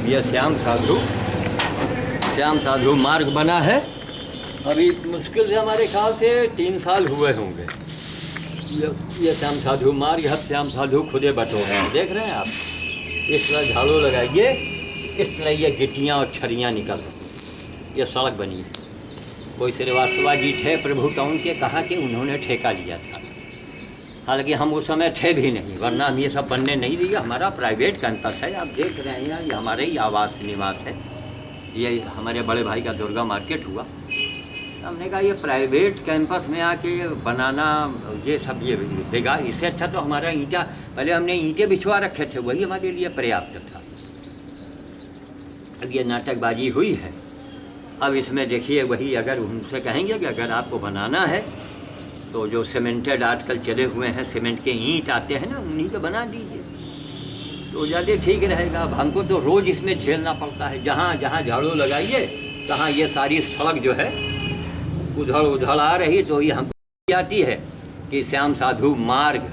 यह श्याम साधु मार्ग बना है। अभी मुश्किल से हमारे ख्याल से 3 साल हुए होंगे। ये श्याम साधु मार्ग है। श्याम साधु खुदे बटोरे हैं, देख रहे हैं आप। इस तरह झाड़ू लगाइए, इस तरह ये गिट्टियाँ और छड़ियाँ निकल रही। ये सड़क बनी है। कोई श्रीवास्तव जी थे प्रभु टाउन के, कहा कि उन्होंने ठेका लिया था। हालांकि हम उस समय थे भी नहीं, वरना हम ये सब बनने नहीं दिए। हमारा प्राइवेट कैंपस है, आप देख रहे हैं। ये हमारे ही आवास निवास है। ये हमारे बड़े भाई का दुर्गा मार्केट हुआ। हमने कहा ये प्राइवेट कैंपस में आके बनाना ये सब ये देगा, इससे अच्छा तो हमारा ईंटा, पहले हमने ईंटें बिछवा रखे थे, वही हमारे लिए पर्याप्त था। अब ये नाटकबाजी हुई है। अब इसमें देखिए, वही अगर उनसे कहेंगे कि अगर आपको बनाना है तो जो सीमेंटेड आजकल चले हुए हैं, सीमेंट के ईंट आते हैं ना, उन्हीं को बना दीजिए तो ज़्यादा ठीक रहेगा। अब हमको तो रोज़ इसमें झेलना पड़ता है। जहाँ जहाँ झाड़ू लगाइए, तहाँ ये सारी सड़क जो है उधड़ उधड़ आ रही। तो ये हमको आती है कि श्याम साधु मार्ग,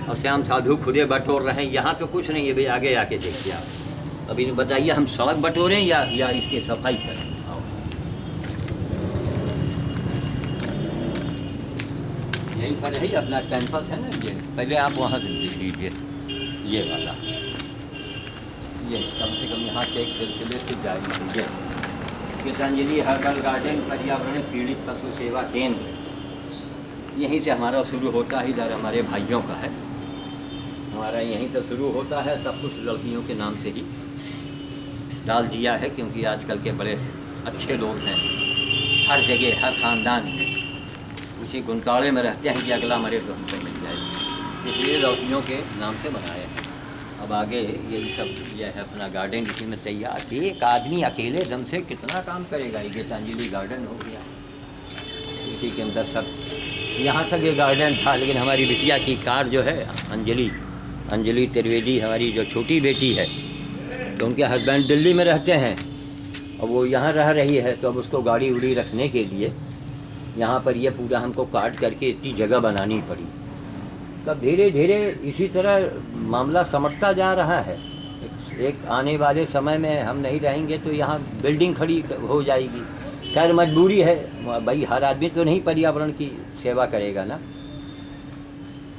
और श्याम साधु खुदे बटोर रहे हैं। यहाँ तो कुछ नहीं है भाई, आगे आके देखिए आप। अभी बताइए हम सड़क बटोरें या इसकी सफाई करें। यहीं पर है अपना कैंपस है ना। ये पहले आप वहाँ से देख लीजिए, ये वाला, ये कम से कम यहाँ से एक सिलसिले से जाएगी। ये गीतांजलि हर्बल गार्डन पर्यावरण पीड़ित पशु सेवा केंद्र, यहीं से हमारा शुरू होता है। इधर हमारे भाइयों का है, हमारा यहीं से शुरू होता है। सब कुछ लड़कियों के नाम से ही डाल दिया है, क्योंकि आजकल के बड़े अच्छे लोग हैं हर जगह, हर ख़ानदान में उसी गुंताड़े में रहते हैं कि अगला मरे तो हमको मिल जाए, इसलिए लड़कियों के नाम से बनाए हैं। अब आगे यही सब यह है अपना गार्डन, इसी में तैयार। एक आदमी अकेले दम से कितना काम करेगा। ये गीतांजलि गार्डन हो गया, इसी के अंदर सब। यहाँ तक ये गार्डन था, लेकिन हमारी बिटिया की कार जो है, अंजलि त्रिवेदी, हमारी जो छोटी बेटी है, तो उनके हस्बैंड दिल्ली में रहते हैं और वो यहाँ रह रही है। तो अब उसको गाड़ी उड़ी रखने के लिए यहाँ पर ये पूरा हमको काट करके इतनी जगह बनानी पड़ी। तब धीरे धीरे इसी तरह मामला समझता जा रहा है। एक आने वाले समय में हम नहीं रहेंगे तो यहाँ बिल्डिंग खड़ी हो जाएगी। खैर मजबूरी है भाई, हर आदमी तो नहीं पर्यावरण की सेवा करेगा ना,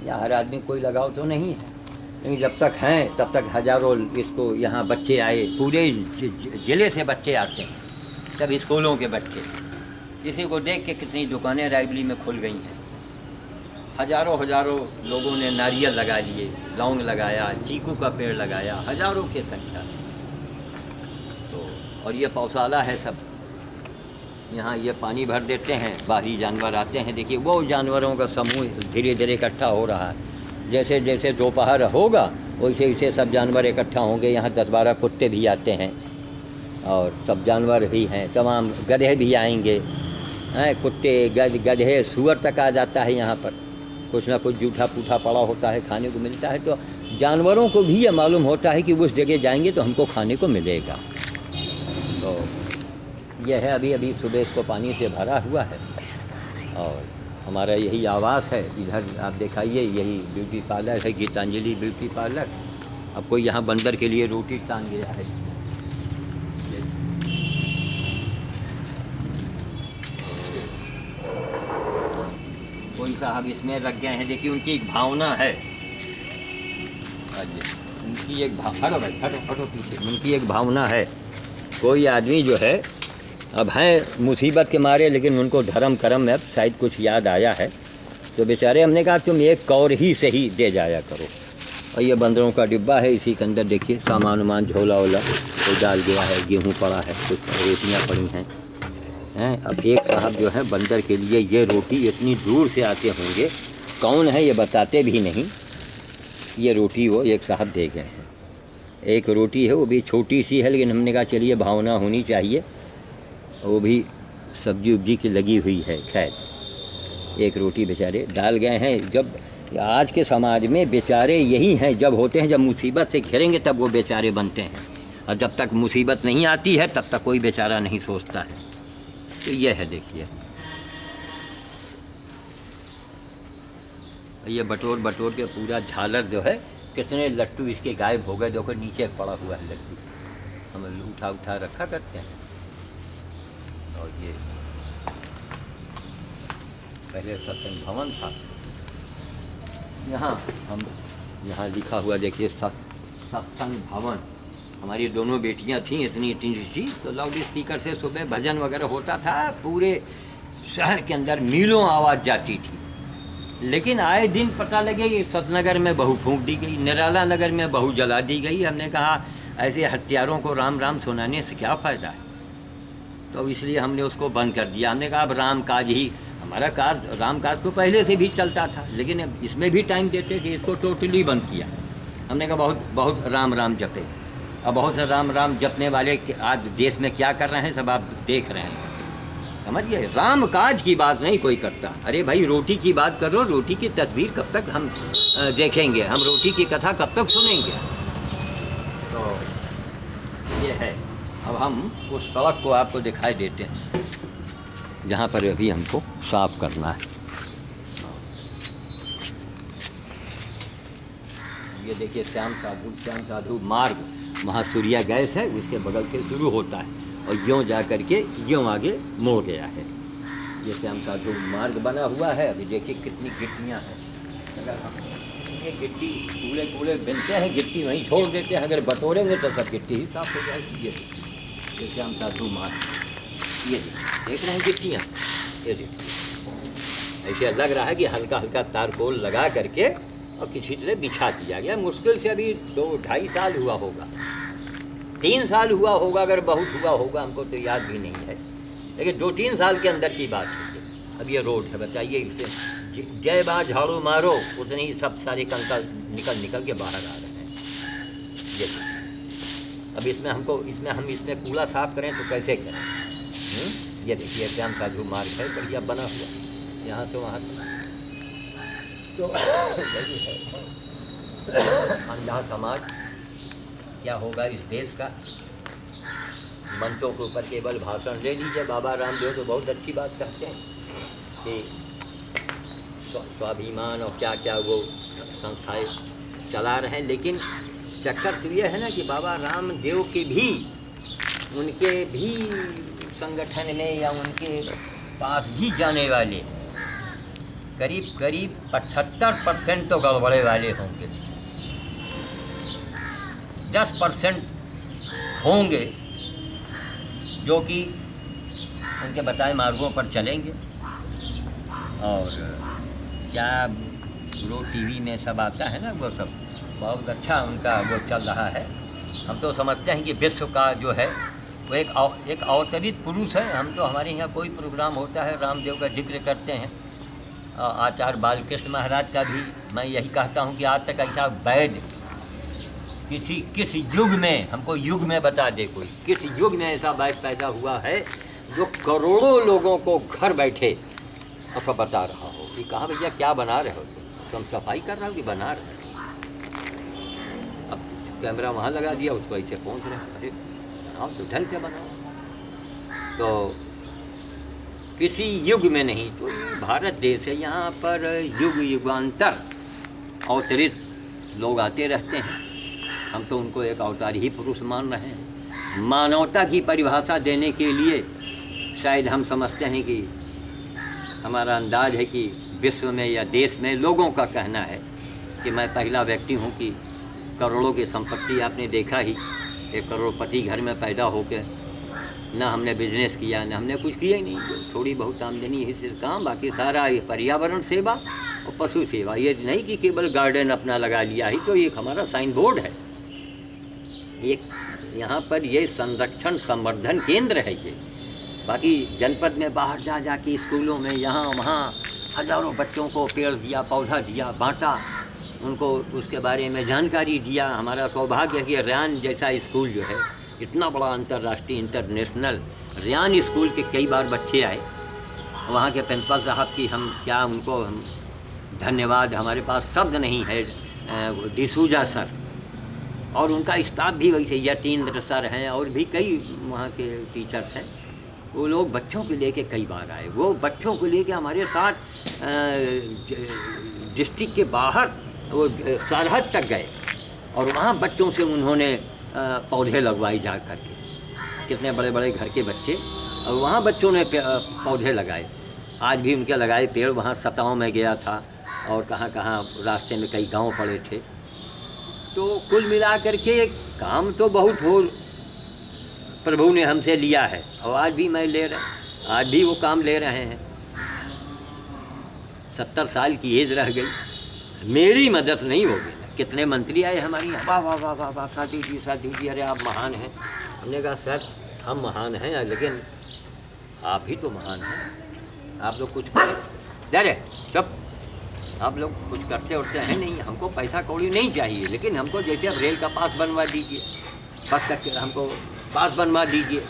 या हर आदमी कोई लगाव तो नहीं है। लेकिन जब तक हैं तब तक हज़ारों इसको यहाँ बच्चे आए, पूरे ज़िले से बच्चे आते हैं, सब स्कूलों के बच्चे। इसी को देख के कितनी दुकानें रायबली में खुल गई हैं। हज़ारों लोगों ने नारियल लगा लिए, लौंग लगाया, चीकू का पेड़ लगाया, हज़ारों की संख्या में। तो और ये पौशाला है सब, यहाँ ये पानी भर देते हैं, बाहरी जानवर आते हैं। देखिए वो जानवरों का समूह धीरे धीरे इकट्ठा हो रहा है। जैसे जैसे दोपहर होगा वैसे वैसे सब जानवर इकट्ठा होंगे। यहाँ 10-12 कुत्ते भी आते हैं और सब जानवर भी हैं, तमाम गधे भी आएंगे हैं, कुत्ते गधे सूअर तक आ जाता है यहाँ पर। कुछ ना कुछ जूठा पूठा पड़ा होता है, खाने को मिलता है। तो जानवरों को भी ये मालूम होता है कि उस जगह जाएंगे तो हमको खाने को मिलेगा। तो यह है, अभी सुबह इसको पानी से भरा हुआ है और हमारा यही आवास है। इधर आप दिखाइए, यही ब्यूटी पार्लर है, गीतांजलि ब्यूटी पार्लर। अब कोई यहाँ बंदर के लिए रोटी टांग गया है। कोई साहब इसमें लग गए हैं। देखिए उनकी एक भावना है, उनकी एक हटो पीछे, उनकी एक भावना है। कोई आदमी जो है, अब हैं मुसीबत के मारे, लेकिन उनको धर्म करम में अब शायद कुछ याद आया है। तो बेचारे हमने कहा तुम एक कौर ही से ही दे जाया करो। और ये बंदरों का डिब्बा है, इसी के अंदर देखिए सामान वामान झोला वोला तो डाल गया है, गेहूँ पड़ा है, कुछ रोटियाँ पड़ी हैं। अब एक साहब जो है बंदर के लिए ये रोटी इतनी दूर से आते होंगे, कौन है ये बताते भी नहीं। ये रोटी वो एक साहब दे गए हैं। एक रोटी है, वो भी छोटी सी है, लेकिन हमने कहा चलिए भावना होनी चाहिए। वो भी सब्जी उब्जी की लगी हुई है। खैर एक रोटी बेचारे डाल गए हैं। जब आज के समाज में बेचारे यही हैं, जब होते हैं, जब मुसीबत से घिरेंगे तब वो बेचारे बनते हैं, और जब तक मुसीबत नहीं आती है तब तक कोई बेचारा नहीं सोचता है। तो ये है, देखिए ये बटोर बटोर के पूरा झालर जो है, कितने लट्टू इसके गायब हो गए। देखो नीचे पड़ा हुआ है लट्टू, हम उठा उठा रखा करते हैं। और ये पहले सत्संग भवन था, यहाँ लिखा हुआ देखिए सत्संग भवन। हमारी दोनों बेटियां थीं इतनी इतनी सी, तो लाउड स्पीकर से सुबह भजन वगैरह होता था, पूरे शहर के अंदर मीलों आवाज़ जाती थी। लेकिन आए दिन पता लगे कि सतनगर में बहू फूंक दी गई, निराला नगर में बहू जला दी गई। हमने कहा ऐसे हत्यारों को राम राम सुनाने से क्या फ़ायदा है, तो इसलिए हमने उसको बंद कर दिया। हमने कहा अब राम काज ही, हमारा काज राम काज तो पहले से भी चलता था, लेकिन अब इसमें भी टाइम देते थे, इसको टोटली बंद किया। हमने कहा बहुत बहुत राम राम जपे। अब बहुत से राम राम जपने वाले आज देश में क्या कर रहे हैं सब आप देख रहे हैं, समझिए। राम काज की बात नहीं कोई करता। अरे भाई रोटी की बात करो, रोटी की तस्वीर कब तक हम देखेंगे, हम रोटी की कथा कब तक सुनेंगे। तो ये है। अब हम उस सड़क को आपको दिखाई देते हैं जहाँ पर अभी हमको साफ करना है। ये देखिए श्याम साधु मार्ग, वहाँ सूर्या गैस है, उसके बगल से शुरू होता है और यूँ जा कर के यूँ आगे मोड़ गया है। ये श्याम साधु मार्ग बना हुआ है। अभी देखिए कितनी गिट्टियाँ हैं। अगर हम ये गिट्टी कूड़े कूड़े बिनते हैं, गिट्टी वहीं छोड़ देते हैं, अगर बटोरेंगे तो सब गिट्टी ही साफ हो जाएगी। ये श्याम साधु मार्ग, ये देख रहे हैं गिट्टियाँ, ये देखिए ऐसे लग रहा है कि हल्का हल्का तारकोल लगा करके और किसी तरह बिछा दिया गया। मुश्किल से अभी 2-2.5 साल हुआ होगा, 3 साल हुआ होगा, अगर बहुत हुआ होगा हमको तो याद भी नहीं है, लेकिन 2-3 साल के अंदर की बात है। अब ये रोड है, बताइए इसे जय बा झाड़ू मारो उतने ही सब सारे कंकड़ निकल के बाहर आ रहे हैं। ये अब इसमें हम इसमें कूड़ा साफ करें तो कैसे करें? ये देखिए श्याम साधु मार्ग है, बढ़िया बना हुआ, यहाँ से वहाँ तो यही है। अंधा समाज क्या होगा इस देश का? मंचों के ऊपर केवल भाषण ले लीजिए। बाबा रामदेव तो बहुत अच्छी बात कहते हैं कि स्वाभिमान और क्या क्या वो संस्थाएं चला रहे हैं, लेकिन चक्कर तो ये है ना कि बाबा रामदेव के भी, उनके भी संगठन में या उनके पास भी जाने वाले करीब 75% तो गड़बड़े वाले होंगे, 10% होंगे जो कि उनके बताए मार्गों पर चलेंगे। और क्या वो टीवी में सब आता है ना, वो सब बहुत अच्छा उनका वो चल रहा है। हम तो समझते हैं कि विश्व का जो है वो एक अवतरित पुरुष है। हम तो हमारे यहाँ कोई प्रोग्राम होता है रामदेव का जिक्र करते हैं। आचार्य बालकृष्ण महाराज का भी मैं यही कहता हूँ कि आज तक ऐसा वैद किस युग में, हमको युग में बता दे कोई, किस युग में ऐसा वैद पैदा हुआ है जो करोड़ों लोगों को घर बैठे ऐसा बता रहा हो कि कहाँ भैया क्या बना रहे हो तुम, सफाई कर रहे हो कि बना रहे हो? अब कैमरा वहाँ लगा दिया, उसको ऐसे पहुँच रहे, अरे बनाओ तो ढंग से बनाओ। तो किसी युग में नहीं, तो भारत देश है, यहाँ पर युग युगांतर अवतरित लोग आते रहते हैं। हम तो उनको एक अवतार ही पुरुष मान रहे हैं। मानवता की परिभाषा देने के लिए शायद हम समझते हैं कि हमारा अंदाज है कि विश्व में या देश में लोगों का कहना है कि मैं पहला व्यक्ति हूँ कि करोड़ों की संपत्ति आपने देखा ही, एक करोड़पति घर में पैदा होकर ना हमने बिजनेस किया, ना हमने कुछ किया ही नहीं, थोड़ी बहुत आमदनी है से काम, बाकी सारा ये पर्यावरण सेवा और पशु सेवा। ये नहीं कि केवल गार्डन अपना लगा लिया ही, तो एक हमारा साइन बोर्ड है, एक यहाँ पर ये संरक्षण संवर्धन केंद्र है ये। बाकी जनपद में बाहर जा के स्कूलों में यहाँ वहाँ हज़ारों बच्चों को पेड़ दिया, पौधा दिया, बांटा, उनको उसके बारे में जानकारी दिया। हमारा सौभाग्य है कि रेयान जैसा स्कूल जो है, इतना बड़ा अंतर्राष्ट्रीय इंटरनेशनल रेयान स्कूल के कई बार बच्चे आए। वहाँ के प्रिंसिपल साहब की हम क्या उनको हम धन्यवाद, हमारे पास शब्द नहीं है, डिसूजा सर, और उनका स्टाफ भी वैसे यतीन्द्र सर हैं और भी कई वहाँ के टीचर्स हैं। वो लोग बच्चों को लेके कई बार आए, वो बच्चों को लेके हमारे साथ डिस्ट्रिक्ट के बाहर वो सरहद तक गए और वहाँ बच्चों से उन्होंने पौधे लगवाई जा करके, कितने बड़े बड़े घर के बच्चे और वहाँ बच्चों ने पौधे लगाए। आज भी उनके लगाए पेड़। वहाँ सताओं में गया था और कहाँ कहाँ रास्ते में कई गांव पड़े थे। तो कुल मिला करके काम तो बहुत हो प्रभु ने हमसे लिया है और आज भी मैं ले रहा, आज भी वो काम ले रहे हैं। 70 साल की एज रह गई, मेरी मदद नहीं होगी। कितने मंत्री आए हमारी यहाँ, वाह वाह वाह वाह वाह साथी जी अरे आप महान हैं। हमने कहा सर हम महान हैं लेकिन आप भी तो महान हैं, आप लोग कुछ करें। अरे चुप, आप लोग कुछ करते उठते हैं नहीं, हमको पैसा कौड़ी नहीं चाहिए, लेकिन हमको जैसे अब रेल का पास बनवा दीजिए, बस तक हमको पास बनवा दीजिए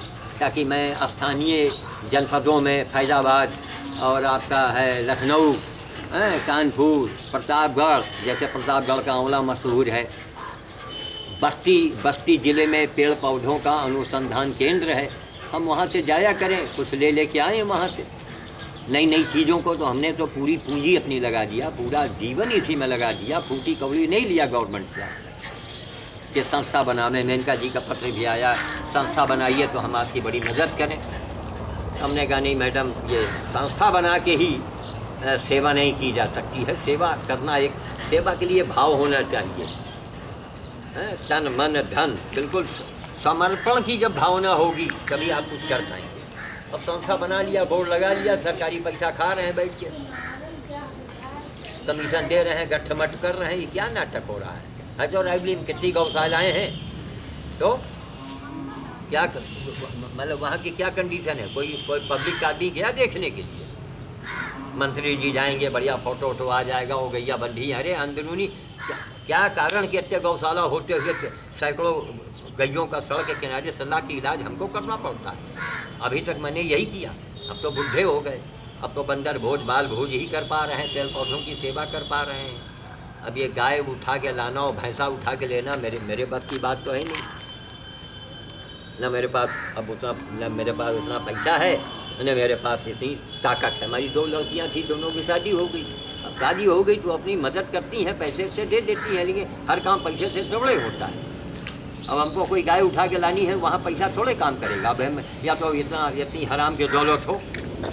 ताकि मैं स्थानीय जनपदों में फैज़ाबाद और आपका है लखनऊ, कानपुर, प्रतापगढ़, जैसे प्रतापगढ़ का आंवला मशहूर है, बस्ती ज़िले में पेड़ पौधों का अनुसंधान केंद्र है, हम वहाँ से जाया करें, कुछ ले लेके आए वहाँ से नई नई चीज़ों को। तो हमने तो पूरी पूंजी अपनी लगा दिया, पूरा जीवन इसी में लगा दिया, फूटी कौड़ी नहीं लिया गवर्नमेंट से कि संस्था बनाने। मेनका जी का पत्र भी आया, संस्था बनाइए तो हम आपकी बड़ी मदद करें। हमने कहा नहीं मैडम, ये संस्था बना के ही सेवा नहीं की जा सकती है। सेवा करना, एक सेवा के लिए भाव होना चाहिए, तन मन धन बिल्कुल समर्पण की जब भावना होगी तभी आप कुछ कर पाएंगे। अब संस्था बना लिया, बोर्ड लगा लिया, सरकारी पैसा खा रहे हैं बैठ के, कमीशन दे रहे हैं, गठमट कर रहे हैं, ये क्या नाटक हो रहा है? जो रायबली में कितनी गौशालाएँ हैं, तो क्या मतलब वहाँ की क्या कंडीशन है? कोई पब्लिक आदमी गया देखने के लिए? मंत्री जी जाएंगे, बढ़िया फोटो वोटो आ जाएगा, वो गैया बंधी। अरे अंदरूनी क्या कारण कि इतने गौशाला होते हुए सैकड़ों गैयों का सड़क के किनारे सलाह की इलाज हमको करना पड़ता है। अभी तक मैंने यही किया, अब तो बुढ़े हो गए, अब तो बंदर भोज बाल भोज ही कर पा रहे हैं, पेड़ पौधों की सेवा कर पा रहे हैं। अब ये गाय उठा के लाना और भैंसा उठा के लेना मेरे बस की बात तो है नहीं। न मेरे पास अब उतना, न मेरे पास उतना पैसा है, न मेरे पास इतनी ताकत है। हमारी 2 लड़कियां थी, दोनों की शादी हो गई। अब शादी हो गई तो अपनी मदद करती हैं, पैसे से दे देती हैं, लेकिन हर काम पैसे से थोड़े होता है। अब हमको कोई गाय उठा के लानी है, वहाँ पैसा थोड़े काम करेगा। अब हम या तो इतनी हराम की दौलत हो,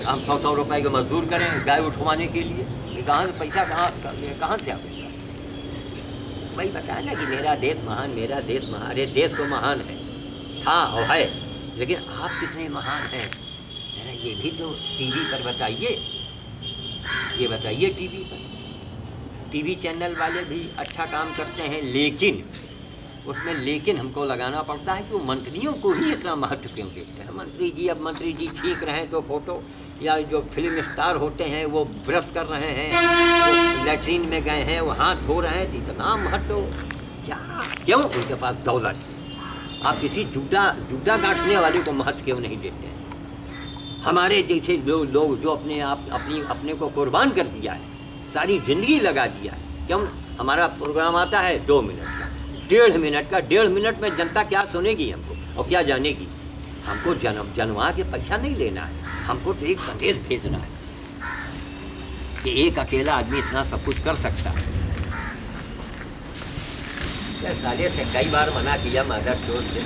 हम 100 रुपये के मजदूर करें गाय उठवाने के लिए, ये कहाँ से पैसा कहाँ से आएगा? भाई बताया ना कि मेरा देश महान, मेरा देश महान। अरे देश तो महान है, था और है, लेकिन आप कितने महान हैं जरा ये भी तो टीवी पर बताइए, ये बताइए टीवी पर। टीवी चैनल वाले भी अच्छा काम करते हैं, लेकिन उसमें हमको लगाना पड़ता है कि वो मंत्रियों को ही इतना महत्व क्यों देते हैं। मंत्री जी, अब मंत्री जी ठीक रहें तो फोटो, या जो फिल्म स्टार होते हैं वो ब्रश कर रहे हैं, वो लैट्रीन में गए हैं, वो हाथ धो रहे हैं, इतना महत्व क्या? क्यों? उनके पास दौलत। आप किसी जूता गांठने वाले को महत्व क्यों नहीं देते हैं? हमारे जैसे लोग जो अपने को कुर्बान कर दिया है, सारी ज़िंदगी लगा दिया है। क्यों? हमारा प्रोग्राम आता है 2 मिनट का, 1.5 मिनट का, 1.5 मिनट में जनता क्या सुनेगी हमको और क्या जानेगी? हमको जनवा के पैसा नहीं लेना है, हमको तो एक संदेश भेजना है कि एक अकेला आदमी इतना सब कुछ कर सकता है। साले से कई बार मना किया मदर चोर से,